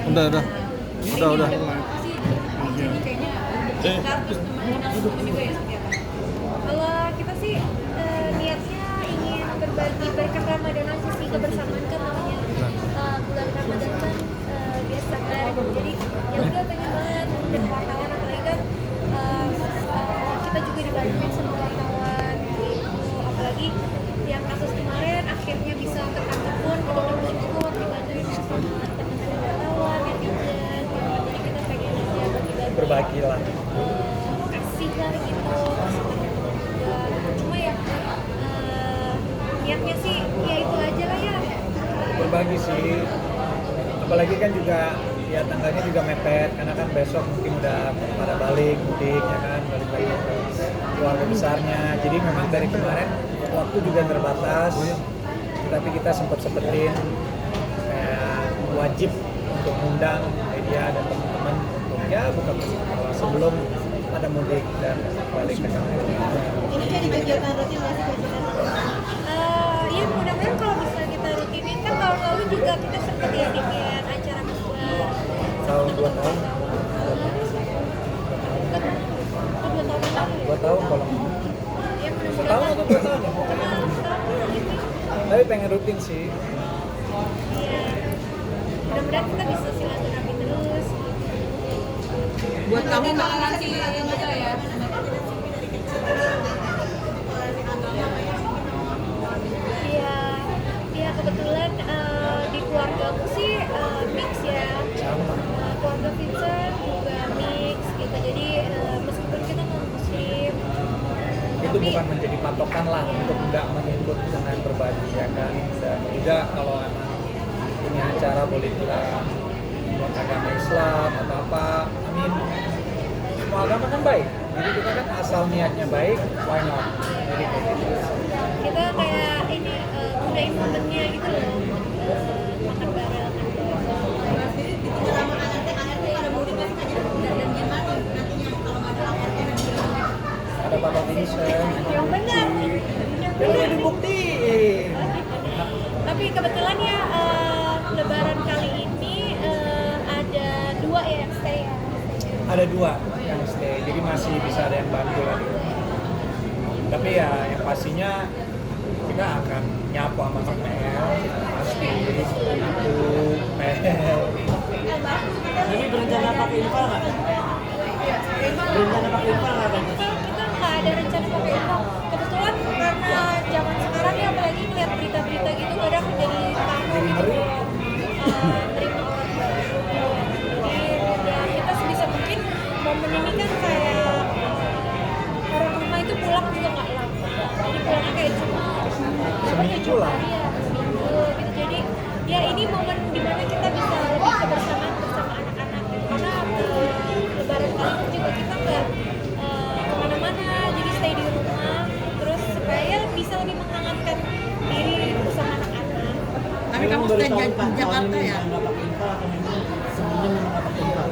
Udah. Kalau kita sih niatnya ingin berbagi berkah Ramadan aja sih, kebersamaan kan namanya bulan Ramadan kan biasa kan, jadi ya udah pengen banget dan wartawan apalagi kan kita juga dibantuin sama wartawan gitu, apalagi yang kasus kemarin akhirnya bisa ketangkep pun kita udah bersyukur dibantuin sama teman-teman wartawan yang jajan gitu. Jadi kita pengen aja bagi-bagi Berbagi lah. kasih lah gitu, cuma ya niatnya sih ya itu aja lah ya, Berbagi sih, apalagi kan juga ya tanggalnya juga mepet karena kan besok mungkin udah pada balik mudik ya kan, balik lagi ke keluarga besarnya. Jadi memang dari kemarin waktu juga terbatas, tapi kita sempetin kayak wajib untuk mengundang media dan teman-teman untuk ya buka bersama sebelum ada mudik dan balik ke kampung. Ini jadi kegiatan rutin nggak sih, kegiatan rutin? ya mudah-mudahan kalau bisa kita rutinin kan, tahun lalu juga kita sempat ya bikin acara bukber Tahun 2 tahun, kan 2 tahun yang lalu ya. 2 tahun kalau Ya tahun mudah-mudahan atau 2 tahun ya? Tapi pengen rutin sih. iya, mudah-mudahan kita bisa silaturahmi terus. Buat kamu makanan sih aja ya. Iya, ya kebetulan di keluarga aku sih mix ya. Sama. Keluarga Vincent juga mix gitu. Jadi meskipun kita non muslim, Itu bukan menjadi patokan lah untuk nggak mengikut dengan berbagi ya kan. Dan juga kalau emang punya acara boleh kita buat agama Islam atau apa, amin. Semua agama kan baik, jadi kita kan asal niatnya baik, why not? Jadi kayak gitu. kita kayak ini gunain momennya gitu loh, makan bareng. Ada Bapak Vincent, Yang benar, ya udah dibuktiin. Tapi kebetulan ya Lebaran kali ini ada 2 ya yang stay ya. Ada 2 yang stay, jadi masih bisa ada yang bantu lagi. Tapi ya yang pastinya kita akan nyapu sama Kak Mel, pasti itu Mel. Ini berencana pakai infal nggak? Berencana pakai infal nggak? Kita nggak ada rencana pakai infak. Kebetulan karena zaman sekarang ya apalagi ngeliat berita-berita gitu kadang jadi takut gitu loh, terima orang baru. Jadi ya kita sebisa mungkin momen ini kan kayak orang rumah itu pulang juga nggak lama. Jadi pulangnya kayak cuma Seminggu lah. Iya, seminggu gitu. Jadi ya ini momen dimana kita bisa lebih kebersamaan bersama anak-anak gitu. Karena Lebaran kali ini juga kita nggak kemana-mana, jadi stay di rumah terus supaya bisa lebih menghangatkan diri bersama anak-anak. Tapi kamu sudah Jakarta ya? Nggak pakai infal atau memang sebelumnya memang nggak pakai infal?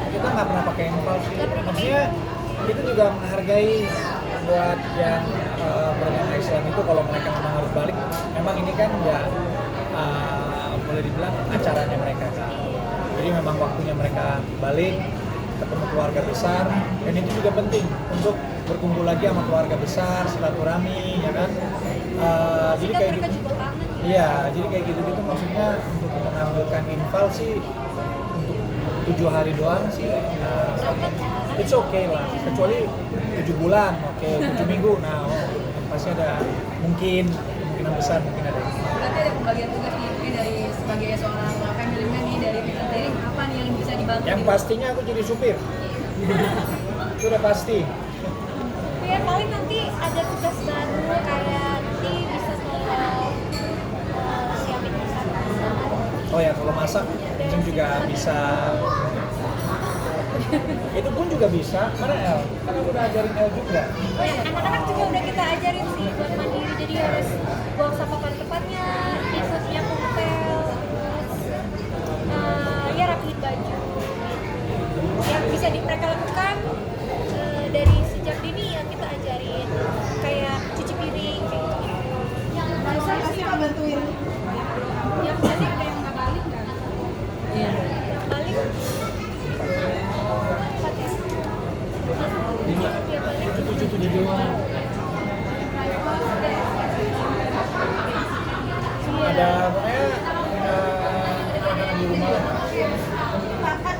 Kita nggak pernah pakai infal sih. Nggak pernah pakai Maksudnya kita juga menghargai buat yang beragama Islam itu kalau mereka memang harus balik. Memang ini kan nggak boleh dibilang acaranya mereka kan. Jadi memang waktunya mereka balik ketemu keluarga besar, dan itu juga penting untuk berkumpul lagi sama keluarga besar, silaturahmi, ya kan. Jadi Jika kayak mereka gitu. juga kangen. Iya, jadi kayak gitu-gitu maksudnya untuk mengambilkan infal sih untuk 7 hari doang sih. It's okay lah, kecuali 7 bulan, oke, 7 minggu, nah pasti ada kemungkinan besar mungkin ada. Berarti ada pembagian tugas nih dari sebagai seorang family man nih dari Vincent sendiri, apa nih yang bisa dibantu? Yang pastinya aku jadi supir, itu udah pasti. Ya paling nanti ada tugas baru kayak nanti bisa tolong siapin masakan. Oh ya, kalau masak mungkin juga bisa. Itu pun juga bisa, mana El? Kan aku udah ajarin El juga. Oh ya, anak-anak juga udah kita ajarin sih buat mandiri, jadi harus buang sampah pada tempatnya, infusnya kumpel, terus ya rapihin baju. Yang bisa mereka lakukan dari sejak dini ya kita ajarin, kayak cuci piring, kayak gitu. Masa sih bantuin? Yang jadi ada yang nggak balik nggak? Iya. Paling 4 ya. Lima. Ya paling Tujuh doang. Ada pokoknya makanan di rumah lah. Kakak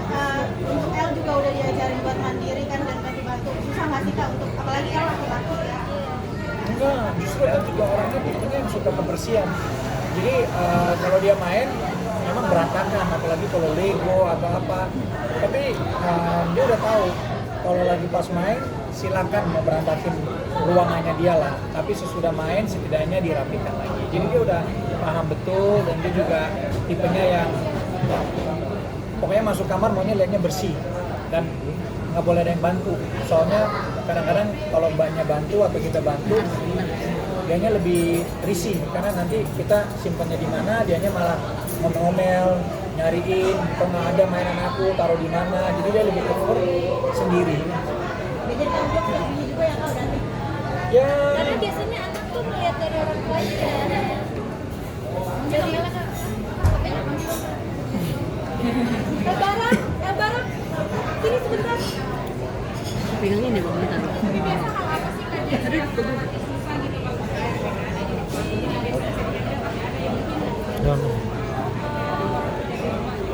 untuk El juga udah diajarin buat mandiri kan dan bantu-bantu. Susah nggak sih Kak untuk apalagi El laki-laki ya? Enggak, justru El juga orangnya tipenya yang suka kebersihan. Jadi kalau dia main memang berantakan, apalagi kalau Lego atau apa. Tapi dia udah tahu kalau lagi pas main silakan mau berantakin ruangannya dia lah. Tapi sesudah main setidaknya dirapikan lagi. Jadi dia udah paham betul dan dia juga tipenya yang pokoknya masuk kamar maunya lihatnya bersih dan nggak boleh ada yang bantu. Soalnya kadang-kadang kalau mbaknya bantu atau kita bantu, dianya lebih risih karena nanti kita simpannya di mana, dianya malah ngomel-ngomel, nyariin, kok nggak ada mainan aku, taruh di mana. Jadi dia lebih prefer sendiri. Beda tanggung jawab kayak gini juga ya Kak berarti. Ya, karena biasanya anak tuh melihat dari orang tuanya. Jadi Barang, sini sebentar. Pegangin deh Bang bentar. Biasa hal apa sih Kak?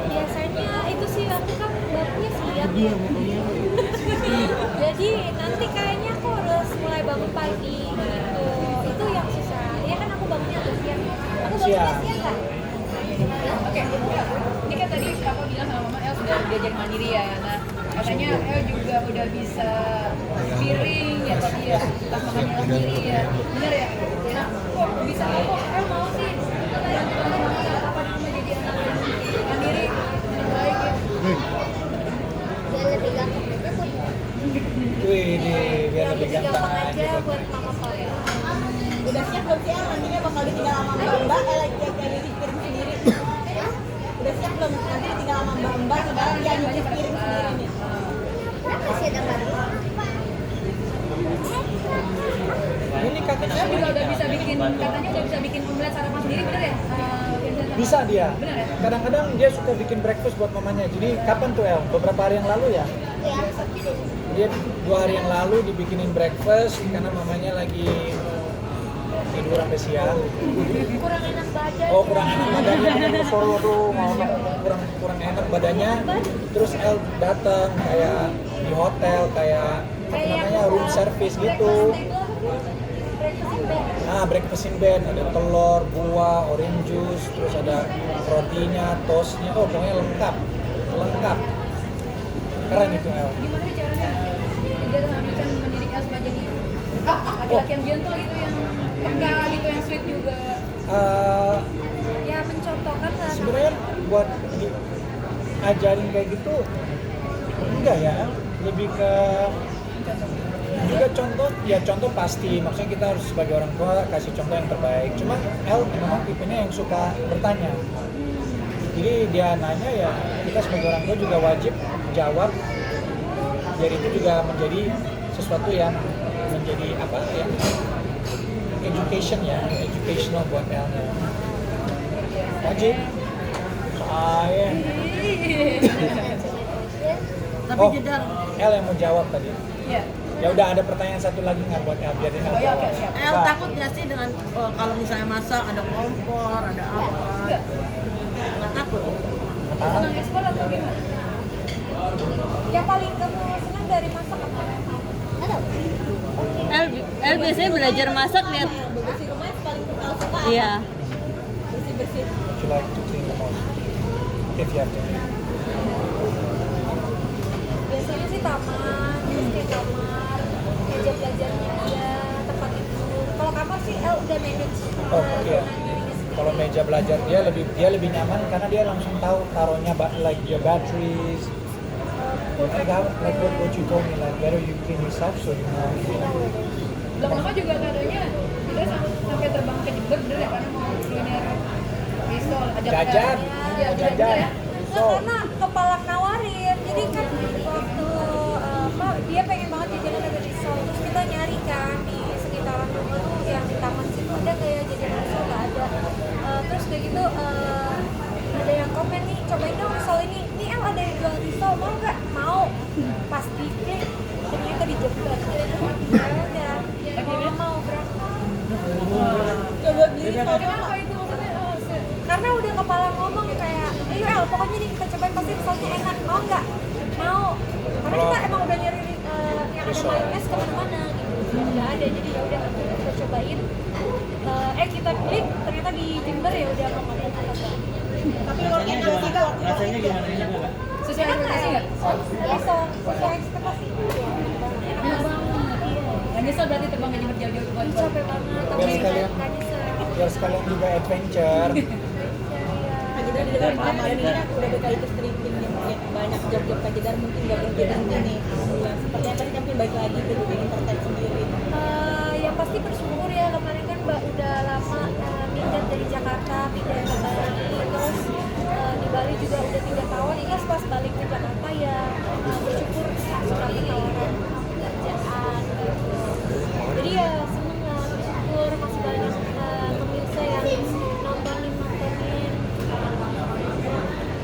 Biasanya itu sih aku kan bangunnya siang ya. Jadi nanti kayaknya aku harus mulai bangun pagi gitu. Itu yang susah. Ya kan aku bangunnya agak siang. Aku bangunnya siang kan? Oke, ini kan tadi aku bilang sama Mama El sudah belajar mandiri ya. Nah, katanya El juga udah bisa piring ya tadi ya, pas makannya sendiri ya. Bener ya? Nah, kok bisa kok El mau sih apa namanya jadi anak yang mandiri yang baik ya? Biar lebih gampang aja buat wih ini biar lebih gampang aja aja. buat mama papa. Udah siap belum sih El nantinya bakal ditinggal sama Mbak El lagi jadi piring sendiri. Udah siap belum nanti ditinggal sama Mbak sekarang dia nyuci piring sendiri nih. Kenapa sih ada baru? Ini kakak El juga udah bisa bikin, katanya udah bisa bikin omelet sarapan sendiri, bener ya? Vincent? bisa dia. Benar ya? Kadang-kadang dia suka bikin breakfast buat mamanya. Jadi kapan tuh El? Beberapa hari yang lalu ya? Ya, Dia 2 hari yang lalu dibikinin breakfast karena mamanya lagi tidur sampai siang. kurang enak badan. Oh kurang enak badannya, sorry aduh kurang enak badannya. Terus El datang kayak di hotel kayak apa namanya room service gitu. Breakfast in bed, ada telur, buah, orange juice, terus ada rotinya, toastnya, oh pokoknya lengkap. Keren itu El. Gimana sih caranya dia bisa mendidik El supaya jadi laki-laki yang gentle gitu, yang peka gitu, yang sweet juga? Ya mencontohkan lah. Sebenarnya buat ajarin kayak gitu enggak ya, lebih ke juga contoh pasti, maksudnya kita harus sebagai orang tua kasih contoh yang terbaik. Cuma El memang tipenya yang suka bertanya, jadi dia nanya ya kita sebagai orang tua juga wajib jawab. Jadi itu juga menjadi sesuatu yang menjadi apa ya, educational buat El. Wajib. Saya. Tapi Oh, jedar. El yang mau jawab tadi. Iya. Ya udah, ada pertanyaan satu lagi nggak buat El? Biarin El Oh iya, jawab. oke, siap. El takut nggak sih dengan kalau misalnya masak ada kompor, ada apa? Enggak. Nggak takut. Ah, Senang ekspor atau gimana? Yang paling kamu senang dari masak apa? Ada. El biasanya belajar masak lihat. Bersih rumah yang paling El suka. Iya. Bersih-bersih. would you like to clean the most? If you have to. Biasanya sih taman, terus kayak kamar, meja belajarnya dia, tempat tidur. Kalau kamar sih El udah manage. Oh iya. Kalau meja belajar dia lebih nyaman karena dia langsung tahu taruhnya like your batteries. Like what you told me, like better you clean yourself so you know. Belum lama juga katanya kita sampai terbang ke Jember, bener ya, karena mau kuliner risol, ajak Jajan. Iya, Jajan. ya. Nah, karena kepala nawarin, jadi kan waktu dia pengen banget jajanan ada risol, terus kita nyari kan di sekitaran rumah tuh yang di taman situ ada kayak jajanan risol, nggak ada. Terus kayak gitu ada yang komen nih, cobain dong risol pokoknya ini kita cobain pasti misalnya enak, mau nggak? Mau, karena kita emang udah nyari yang ada mayones kemana-mana gitu, nggak ada, jadi ya udah kita cobain. Kita beli ternyata di Jember, ya udah mau makan apa. Tapi worth it nggak sih kak? Rasanya gimana enak nggak? Sesuai ekspektasi nggak? Sesuai ekspektasi. Enak banget. Nggak nyesel berarti terbang ke Jember jauh-jauh buat Capek banget, tapi Biar sekalian. nggak nyesel. Biar sekalian juga adventure. Kak Jedar di dalam kemarin ini kan udah berkali ke stripping nih, mungkin banyak job-job Kak Jedar mungkin nggak berhenti nih. Alhamdulillah. Seperti apa sih kan balik lagi ke dunia entertain sendiri? Yang pasti bersyukur ya, kemarin kan Mbak udah lama minggat dari Jakarta, pindah ke Bali, terus di Bali juga udah 3 tahun, ini pas balik ke Jakarta ya bersyukur sekali tawaran pekerjaan gitu. Jadi ya seneng lah, bersyukur masih banyak pemirsa yang nontonin.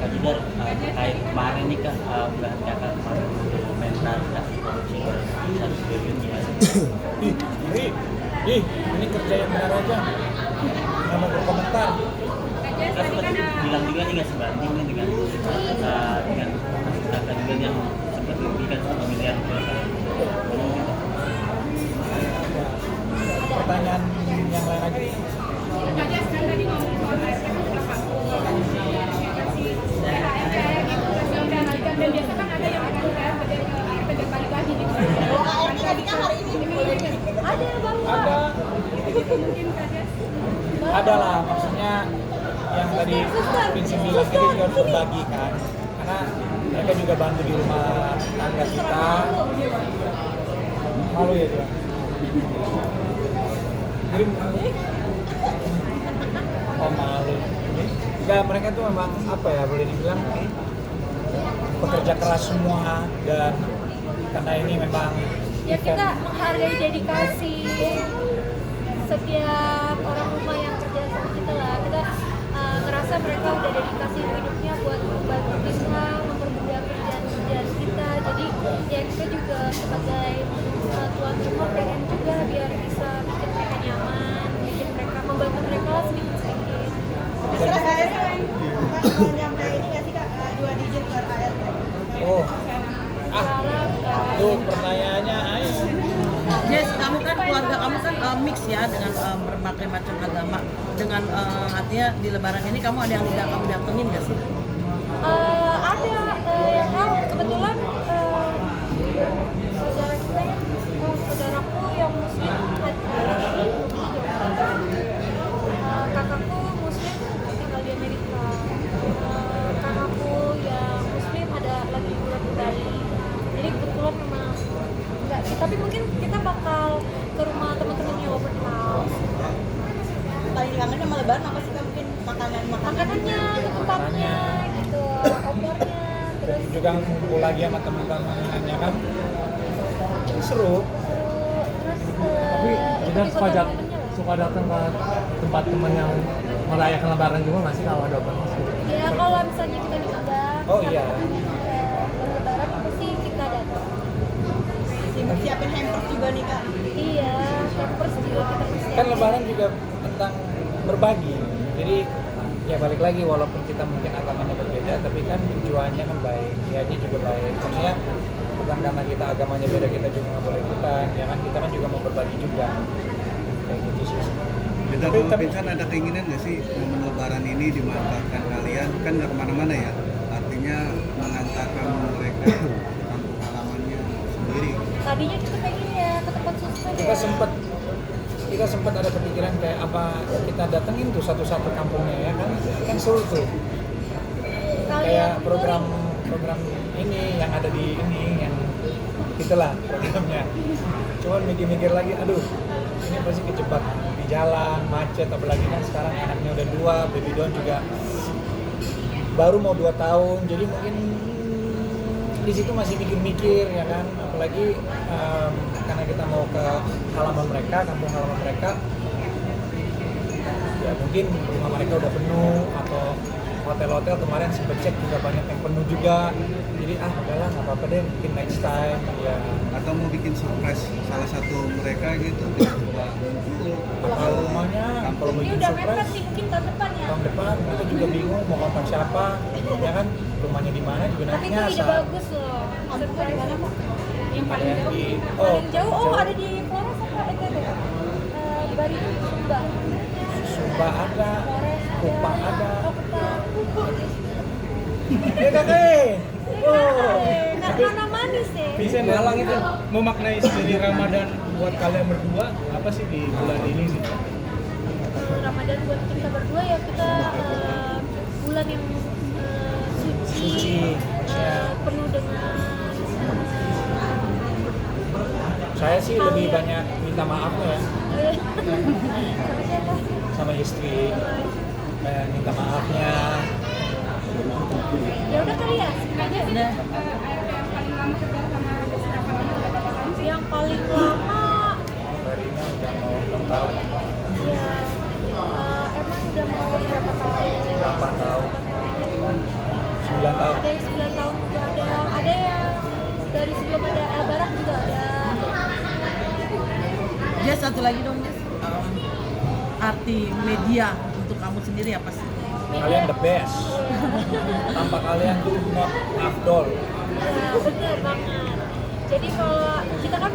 Kak Jedar, terkait kemarin nih Kak, bulan Kakak kemarin komentar Kak korupsi 1 triliun gimana? Ini kerja yang benar aja. Nggak mau berkomentar. Kita sempat bilang juga nih nggak sebanding nih dengan kasus Kakak juga yang sempat diberikan 1 miliar buat Pertanyaan yang lain aja. Dan biasa kan ada yang mengatakan kerja balik lagi gitu. Oh, ART tadi kan hari ini Ada bawa. Ada lah, maksudnya yang tadi Vincent bilang itu juga harus berbagi kan, karena mereka juga bantu di rumah tangga kita. Malu ya dia. Jadi, oh malu. Enggak, mereka tuh memang apa ya, boleh dibilang pekerja keras semua, dan karena ini memang Ya kita menghargai dedikasi setiap orang rumah yang kerja sama kita lah. Kita ngerasa mereka udah dedikasi hidupnya buat membantu kita, mempermudah kerjaan kita. Jadi ya kita juga sebagai tuan rumah pengen juga biar bisa bikin mereka nyaman, bikin mereka, membantu mereka sedikit-sedikit. Terus ART Kak nyampe ini nggak sih Kak 2 digit per ART? oh Salam, tuh pertanyaannya ayo. Yes, kamu kan keluarga kamu kan mix ya dengan berbagai macam agama. Dengan artinya di Lebaran ini kamu ada yang tidak kamu datengin nggak sih? ada kebetulan saudara kita ya, saudaraku yang muslim kakakku muslim tinggal di Amerika, kakakku yang muslim ada lagi liburan di Bali, jadi kebetulan memang enggak sih, tapi mungkin kita bakal ke rumah teman-temannya open house. Paling kangen sama Lebaran apa sih Kak? Mungkin Makanannya, tempatnya gitu, opornya, terus Juga ngumpul lagi sama teman-temannya kan, seru. Tapi kita suka datang ke tempat teman yang merayakan Lebaran juga nggak sih kalau ada open house gitu? ya kalau misalnya kita diundang Oh iya. Lebaran apa sih kita datang. siapin hampers juga nih Kak. Iya, hampers juga kita persiapin. Kan Lebaran juga tentang berbagi, jadi ya balik lagi, walaupun kita mungkin agamanya berbeda, tapi kan tujuannya kan baik, niatnya juga baik. Maksudnya bukan karena kita agamanya beda kita juga nggak boleh ikutan, ya kan, kita kan juga mau berbagi juga, kayak gitu sih. Beda sama Vincent, ada keinginan nggak sih momen Lebaran ini dimanfaatkan kalian, kan nggak kemana-mana ya, artinya mengantarkan mereka ke kampung halamannya sendiri. Tadinya kita pengen ya ke tempat susun Kita sempat ada kepikiran kayak apa kita datengin tuh satu-satu kampungnya, ya kan seru tuh. Kayak program ini yang ada di ini, yang itulah programnya. Cuman mikir-mikir lagi, aduh ini pasti kejebak di jalan, macet, apalagi kan sekarang anaknya udah 2, baby down juga baru mau 2 tahun, jadi mungkin di situ masih mikir-mikir, ya kan, apalagi karena kita mau ke halaman mereka, kampung halaman mereka, ya mungkin rumah mereka udah penuh atau hotel-hotel kemarin sempet cek juga banyak yang penuh juga. Jadi udahlah nggak apa-apa deh, mungkin next time ya. Atau mau bikin surprise salah satu mereka gitu, coba muncul Kalau rumahnya, kalau Ini bikin udah mepet surprise sih mungkin tahun depan ya. tahun depan kita juga bingung mau kontak siapa, ya kan rumahnya di mana juga Tapi itu nantinya ide bagus loh. Surprise. Yang paling ada yang jauh di Paling jauh ada di Flores apa NTB? Bari Sumba. Sumba ada, Flores Kupang ada. Oh, Kupang. Kakek. Oh. Karena manis ya. Vincent Malang itu memaknai sendiri Ramadan buat kalian berdua apa sih di bulan ini sih? Ramadan buat kita berdua ya kita bulan yang suci, penuh dengan Saya sih lebih banyak minta maaf ya sama siapa? sama istri. Minta maafnya. Ya udah kali ya, sebenarnya Udah. yang paling lama Marina udah mau 6 tahun, ya emang udah mau berapa tahun? 8 tahun, 9 tahun. Ada yang 9 tahun juga ada yang dari sebelum ada Barak juga ada. Jess, satu lagi dong Jess. Arti media untuk kamu sendiri apa sih? Kalian the best. Tanpa kalian tuh not afdol. Ya, bener banget. Jadi kalau kita kan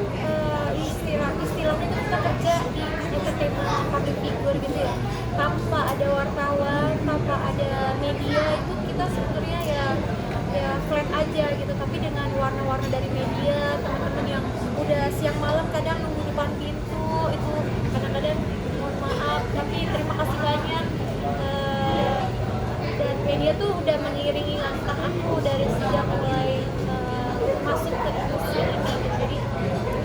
istilahnya itu kita kerja di entertainment public figure gitu ya. Tanpa ada wartawan, tanpa ada media itu kita sebenarnya ya flat aja gitu. Tapi dengan warna-warna dari media, teman-teman yang udah siang malam kadang nunggu depan pintu itu kadang-kadang mohon maaf, tapi terima kasih banyak. Dan media tuh udah mengiringi langkah aku dari sejak mulai masuk ke industri ini gitu. Jadi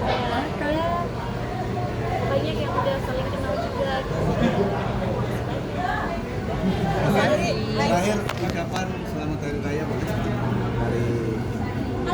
ya banyak yang udah saling kenal juga gitu. Terakhir ucapan selamat hari raya buat